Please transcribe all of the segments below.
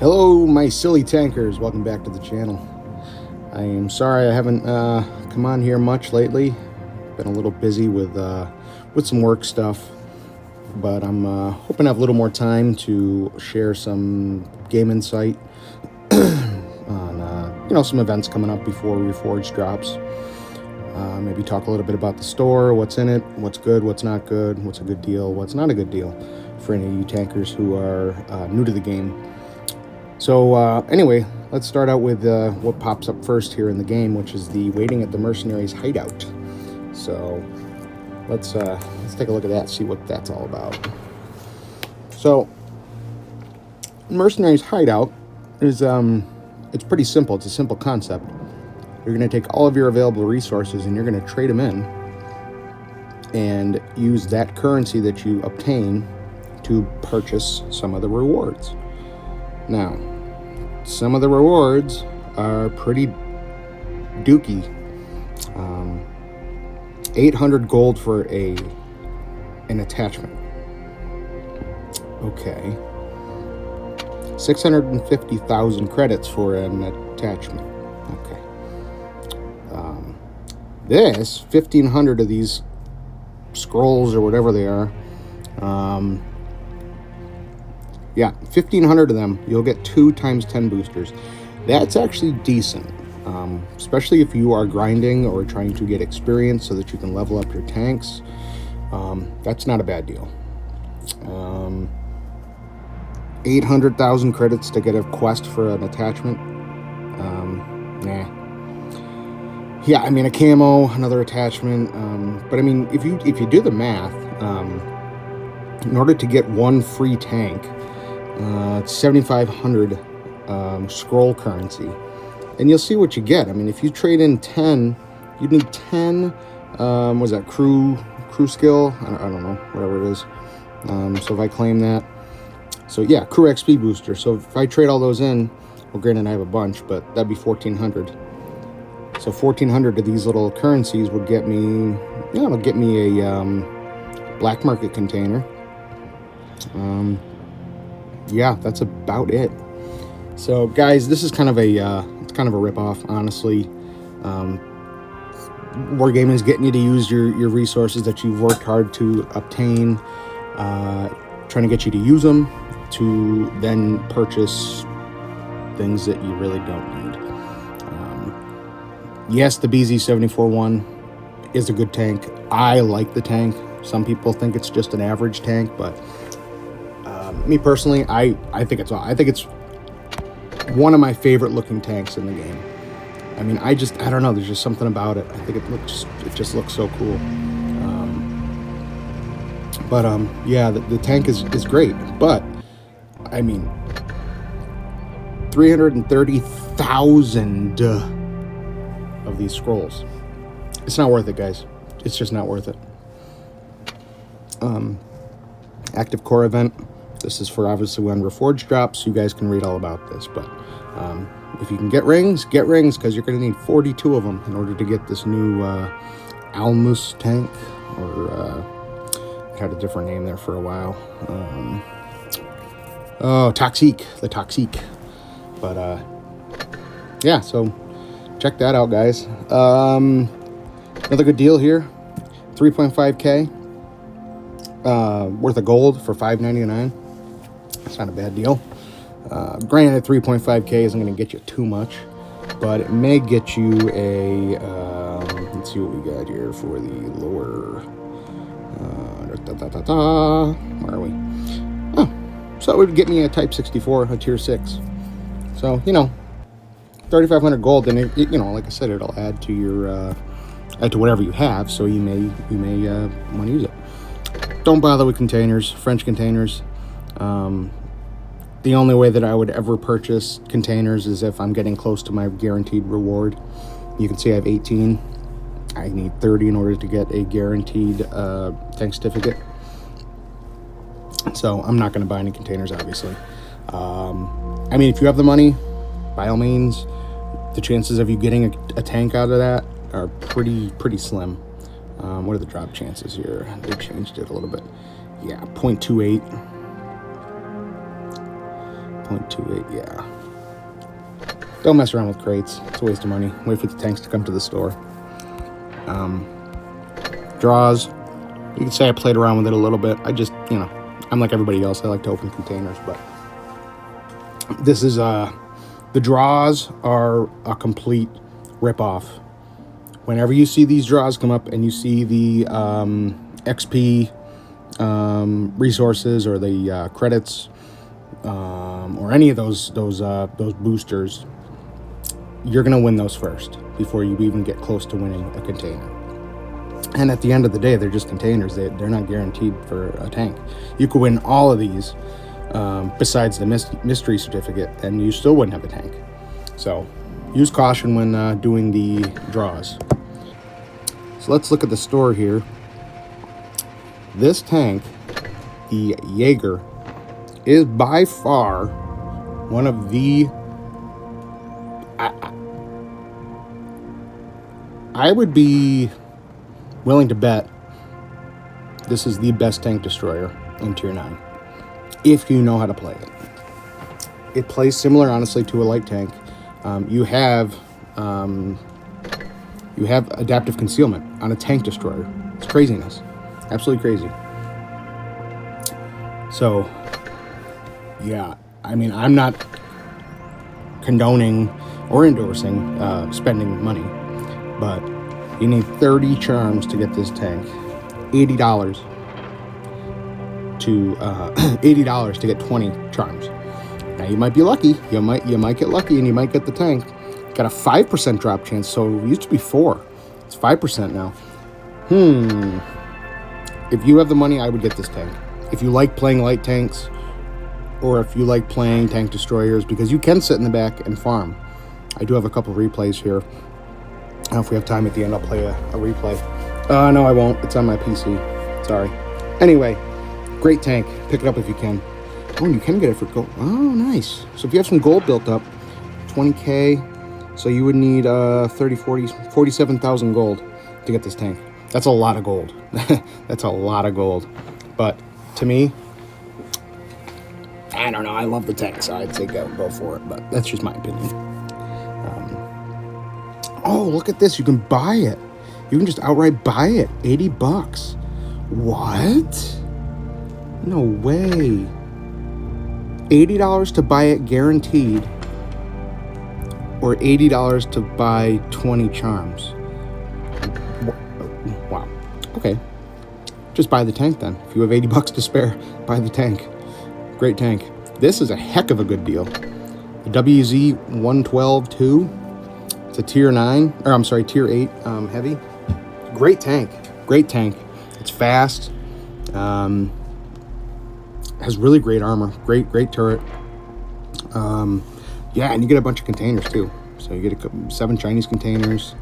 Hello, my silly tankers. Welcome back to the channel. I am sorry I haven't come on here much lately. Been a little busy with some work stuff, but I'm hoping to have a little more time to share some game insight on some events coming up before Reforged drops. Maybe talk a little bit about the store, what's in it, what's good, what's not good, what's a good deal, what's not a good deal for any of you tankers who are new to the game. So anyway, let's start out with what pops up first here in the game, which is the waiting at the mercenaries hideout. So let's take a look at that, see what that's all about. So mercenaries hideout is it's pretty simple. It's a simple concept. You're going to take all of your available resources and you're going to trade them in and use that currency that you obtain to purchase some of the rewards. Now, some of the rewards are pretty dooky. 800 gold for an attachment. Okay. 650,000 credits for an attachment. Okay. This 1,500 of these scrolls or whatever they are. Yeah, 1,500 of them, you'll get 2 times 10 boosters. That's actually decent, especially if you are grinding or trying to get experience so that you can level up your tanks. That's not a bad deal. 800,000 credits to get a quest for an attachment. Nah. Yeah, I mean a camo, another attachment. But I mean, if you do the math, in order to get one free tank, it's 7,500 scroll currency, and you'll see what you get. I mean, if you trade in 10, you need 10. Was that crew skill? I don't know, whatever it is. So if I claim that, so yeah, crew XP booster. So if I trade all those in, well, granted I have a bunch, but that'd be 1,400. So 1,400 of these little currencies would get me, yeah, it'll get me a black market container. Yeah, that's about it. So guys, this is kind of a it's kind of a rip-off, honestly. Wargaming is getting you to use your resources that you've worked hard to obtain, trying to get you to use them to then purchase things that you really don't need. Yes, the BZ-74-1 is a good tank. I like the tank. Some people think it's just an average tank, but me personally, I think it's one of my favorite looking tanks in the game. I mean, I don't know, there's just something about it. I think it just looks so cool. Yeah, the tank is great, but I mean, 330,000 of these scrolls. It's not worth it, guys. It's just not worth it. Active core event. This is for obviously when Reforged drops. You guys can read all about this, but if you can get rings, because you're going to need 42 of them in order to get this new Almus tank, or it had a different name there for a while. Toxique, the Toxique. But yeah, so check that out, guys. Another good deal here, 3.5k worth of gold for $5.99. It's not a bad deal. Granted, 3.5k isn't going to get you too much, but it may get you a let's see what we got here for the lower where are we? Oh, so it would get me a Type 64, a tier 6. So, 3,500 gold, then it, like I said, it'll add to your add to whatever you have, so you may want to use it. Don't bother with containers, French containers. The only way that I would ever purchase containers is if I'm getting close to my guaranteed reward. You can see I have 18. I need 30 in order to get a guaranteed tank certificate. So I'm not going to buy any containers, obviously. I mean, if you have the money, by all means, the chances of you getting a tank out of that are pretty slim. What are the drop chances here? They changed it a little bit. Yeah, 0.28. 0.28, yeah. Don't mess around with crates. It's a waste of money. Wait for the tanks to come to the store. Draws. You can say I played around with it a little bit. I just, you know, I'm like everybody else. I like to open containers, but this is, the draws are a complete rip-off. Whenever you see these draws come up and you see the XP resources or the credits or any of those boosters, you're gonna win those first before you even get close to winning a container. And at the end of the day, they're just containers. They're not guaranteed for a tank. You could win all of these besides the mystery certificate, and you still wouldn't have a tank. So use caution when doing the draws. So let's look at the store here. This tank, the Jaeger, is by far one of the... I would be willing to bet this is the best tank destroyer in Tier 9, if you know how to play it. It plays similar, honestly, to a light tank. You have adaptive concealment on a tank destroyer. It's craziness. Absolutely crazy. So, yeah, I mean, I'm not condoning or endorsing spending money, but you need 30 charms to get this tank. $80 to get 20 charms. Now you might be lucky. You might get lucky and you might get the tank. Got a 5% drop chance, so it used to be 4. It's 5% now. If you have the money, I would get this tank. If you like playing light tanks, or if you like playing tank destroyers, because you can sit in the back and farm. I do have a couple replays here. If we have time at the end, I'll play a replay. No, I won't. It's on my PC. Sorry. Anyway, great tank. Pick it up if you can. Oh, and you can get it for gold. Oh, nice. So if you have some gold built up, 20K, so you would need 47,000 gold to get this tank. That's a lot of gold. That's a lot of gold. But to me, I don't know. I love the tank, so I'd say go for it. But that's just my opinion. Oh, look at this. You can buy it. You can just outright buy it. $80. What? No way. $80 to buy it guaranteed, or $80 to buy 20 charms. Wow. Okay. Just buy the tank then. If you have $80 to spare, buy the tank. Great tank. This is a heck of a good deal. The WZ-112-2. It's a Tier 9, or I'm sorry, Tier 8 heavy. Great tank. Great tank. It's fast. Has really great armor. Great turret. Yeah, and you get a bunch of containers too. So you get 7 Chinese containers.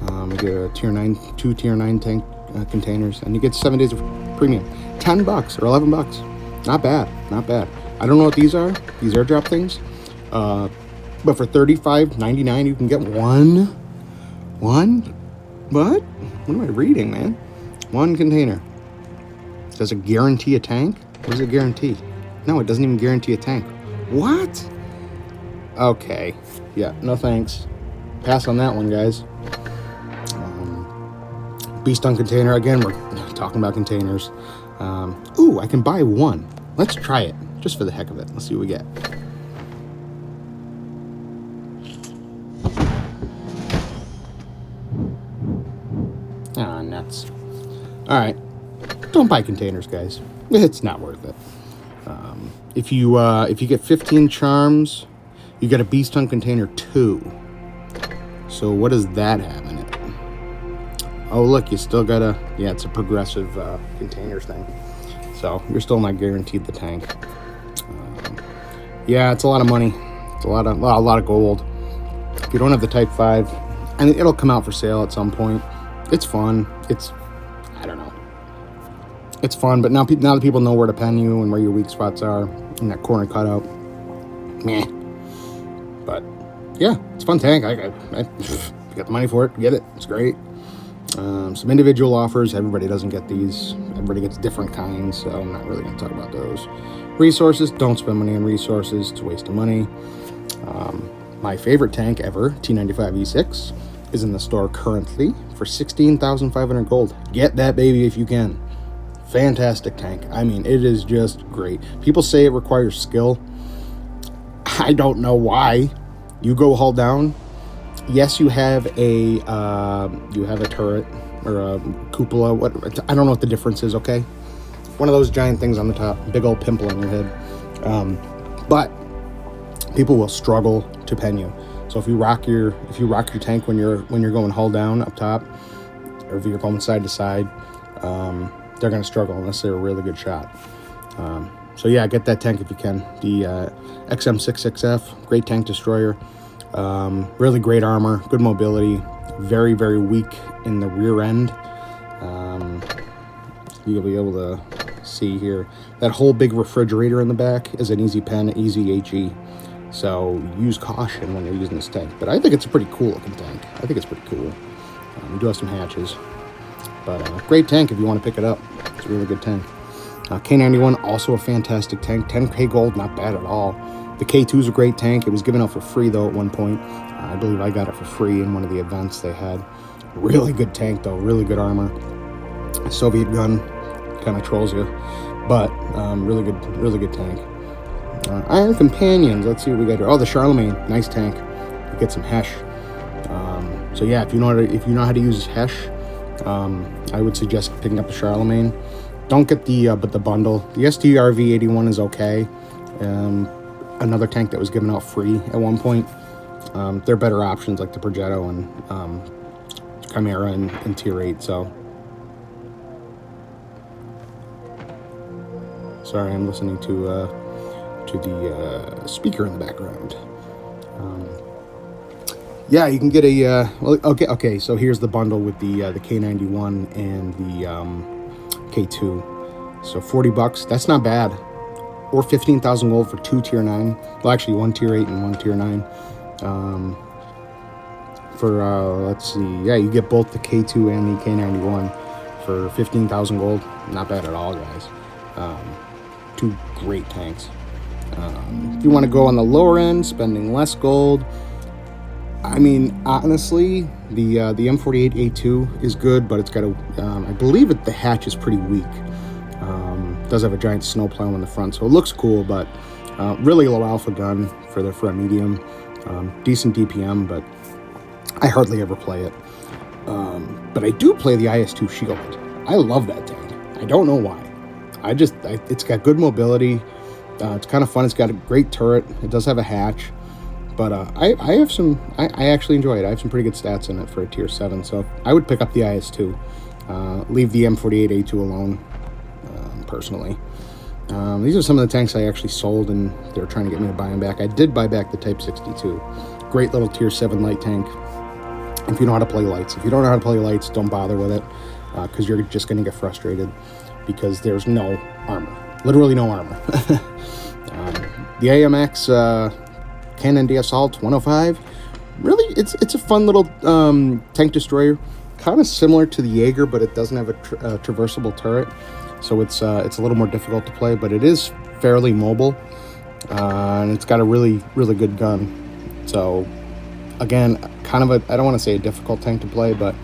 You get a Tier 9, 2 Tier 9 tank containers, and you get 7 days of premium. $10 or $11. Not bad. Not bad. I don't know what these are. These airdrop things. But for $35.99, you can get one. What? What am I reading, man? 1 container. Does it guarantee a tank? What does it guarantee? No, it doesn't even guarantee a tank. What? Okay. Yeah, no thanks. Pass on that one, guys. Beast on container. Again, we're talking about containers. Ooh, I can buy 1. Let's try it, just for the heck of it. Let's see what we get. Ah, nuts. All right. Don't buy containers, guys. It's not worth it. If you get 15 charms, you get a Beast Hunt Container 2. So what does that have in it? Oh, look, you still got a... Yeah, it's a progressive containers thing. So you're still not guaranteed the tank. Yeah, it's a lot of money. It's a lot of gold. If you don't have the Type 5, and it'll come out for sale at some point. It's fun. I don't know. It's fun, but now that people know where to pen you and where your weak spots are in that corner cutout, meh. But yeah, it's a fun tank. I got the money for it. Get it. It's great. Some individual offers. Everybody doesn't get these. Everybody gets different kinds, so I'm not really going to talk about those. Resources, don't spend money on resources. It's a waste of money. My favorite tank ever, T95 E6, is in the store currently for 16,500 gold. Get that baby if you can. Fantastic tank. I mean, it is just great. People say it requires skill. I don't know why. You go hull down. Yes, you have a turret or a cupola. I don't know what the difference is. Okay, one of those giant things on the top, big old pimple on your head. But people will struggle to pen you. So if you rock your tank when you're going hull down up top, or if you're going side to side, they're going to struggle unless they're a really good shot. So yeah, get that tank if you can. The XM66F, great tank destroyer. Really great armor, good mobility, very, very weak in the rear end. You'll be able to see here, that whole big refrigerator in the back is an easy pen, easy HE. So use caution when you're using this tank. But I think it's a pretty cool looking tank. I think it's pretty cool. We do have some hatches. But great tank if you want to pick it up. It's a really good tank. K91, also a fantastic tank. 10k gold, not bad at all. The K2 is a great tank. It was given out for free, though, at one point. I believe I got it for free in one of the events they had. Really good tank, though. Really good armor. Soviet gun kind of trolls you. But really good tank. Iron Companions. Let's see what we got here. Oh, the Charlemagne. Nice tank. You get some Hesh. So, yeah, if you know how to use Hesh, I would suggest picking up the Charlemagne. Don't get the bundle. The STRV-81 is okay. Another tank that was given out free at one point. There are better options like the Progetto and Chimera and Tier 8. So, sorry, I'm listening to the speaker in the background. Yeah, you can get a okay. So here's the bundle with the K91 and the K2. So $40. That's not bad. Or 15,000 gold for 2 tier 9. Well, actually, 1 tier 8 and 1 tier 9. Let's see. Yeah, you get both the K2 and the K91 for 15,000 gold. Not bad at all, guys. Two great tanks. If you want to go on the lower end, spending less gold, I mean, honestly, the M48A2 is good, but it's got a, I believe the hatch is pretty weak. It does have a giant snow plow in the front, so it looks cool, but really low alpha gun for a medium. Decent DPM, but I hardly ever play it. But I do play the IS-2 Shield. I love that tank. I don't know why. It's got good mobility. It's kind of fun. It's got a great turret. It does have a hatch. But I actually enjoy it. I have some pretty good stats in it for a tier 7. So I would pick up the IS-2. Leave the M48A2 alone, personally. These are some of the tanks I actually sold, and they're trying to get me to buy them back. I did buy back the Type 62. Great little tier 7 light tank. If you know how to play lights. If you don't know how to play lights, don't bother with it, because you're just going to get frustrated because there's no armor. Literally no armor. The AMX Cannon Assault 105, really, it's a fun little tank destroyer, kind of similar to the Jaeger, but it doesn't have a traversable turret, so it's a little more difficult to play, but it is fairly mobile, and it's got a really good gun. So again, kind of I don't want to say a difficult tank to play, but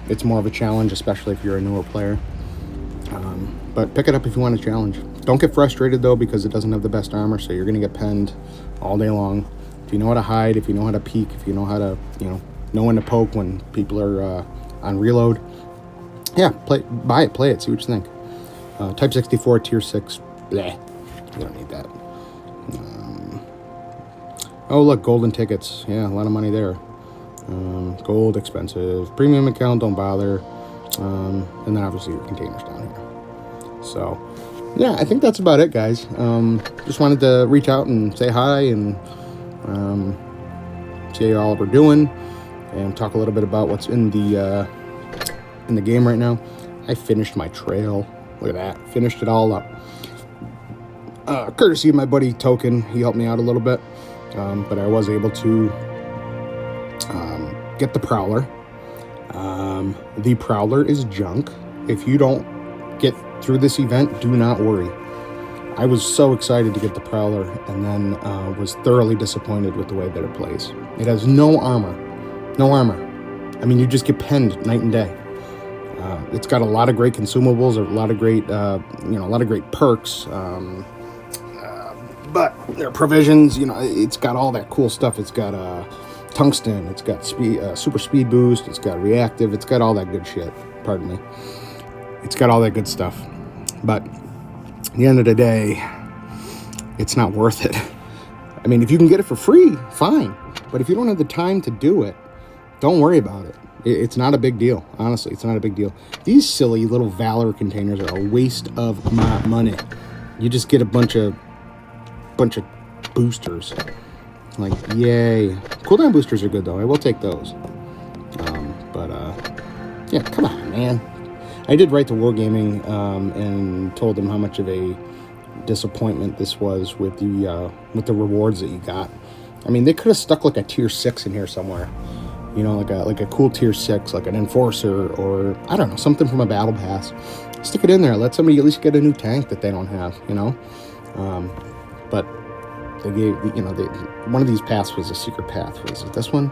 it's more of a challenge, especially if you're a newer player. But pick it up if you want a challenge. Don't get frustrated though, because it doesn't have the best armor, so you're going to get penned all day long. If you know how to hide, if you know how to peek, if you know how to, know when to poke when people are on reload, yeah, buy it, play it, see what you think. Type 64, tier 6, bleh, you don't need that. Oh look, golden tickets, yeah, a lot of money there. Gold, expensive. Premium account, don't bother. And then obviously your containers down here. So, yeah, I think that's about it, guys. Just wanted to reach out and say hi and see how y'all are doing, and talk a little bit about what's in the game right now. I finished my trail. Look at that. Finished it all up. Courtesy of my buddy Token. He helped me out a little bit. But I was able to get the Prowler. The Prowler is junk. If you don't get through this event, do not worry. I was so excited to get the Prowler, and then was thoroughly disappointed with the way that it plays. It has no armor. No armor. I mean, you just get penned night and day. It's got a lot of great consumables, a lot of great, a lot of great perks. But their provisions, it's got all that cool stuff. It's got tungsten. It's got speed, super speed boost. It's got reactive. It's got all that good shit. Pardon me. It's got all that good stuff. But at the end of the day, it's not worth it. I mean, if you can get it for free, fine. But if you don't have the time to do it, don't worry about it. It's not a big deal. Honestly, it's not a big deal. These silly little Valor containers are a waste of my money. You just get a bunch of boosters. Like, yay. Cooldown boosters are good, though. I will take those. Yeah, come on, man. I did write to Wargaming and told them how much of a disappointment this was with the rewards that you got. I mean, they could have stuck like a tier 6 in here somewhere. Like a cool tier 6, like an Enforcer, or I don't know, something from a battle pass. Stick it in there. Let somebody at least get a new tank that they don't have. But they gave, one of these paths was a secret path. Was it this one?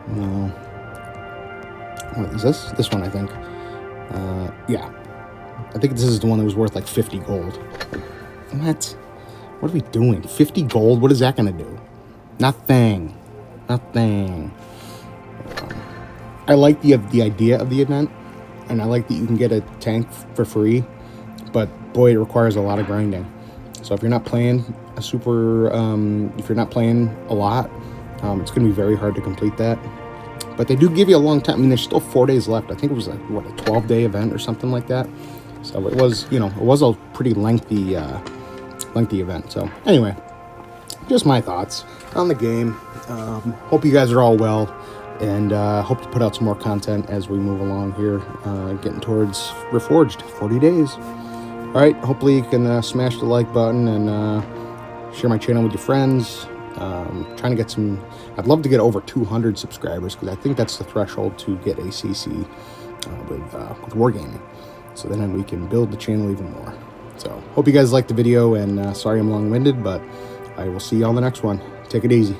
No. What is this? This one, I think. Yeah. I think this is the one that was worth like 50 gold. What are we doing? 50 gold? What is that going to do? Nothing. I like the idea of the event, and I like that you can get a tank for free, but boy, it requires a lot of grinding. So if you're not playing if you're not playing a lot, it's going to be very hard to complete that. But they do give you a long time. I mean, there's still 4 days left. I think it was like, what, a 12-day event or something like that. So it was, it was a pretty lengthy event. So anyway, just my thoughts on the game. Hope you guys are all well, and hope to put out some more content as we move along here, getting towards Reforged, 40 days. All right, hopefully you can smash the like button and share my channel with your friends. Trying to get I'd love to get over 200 subscribers, because I think that's the threshold to get a CC with Wargaming. So then we can build the channel even more. So hope you guys liked the video, and sorry I'm long-winded, but I will see you on the next one. Take it easy.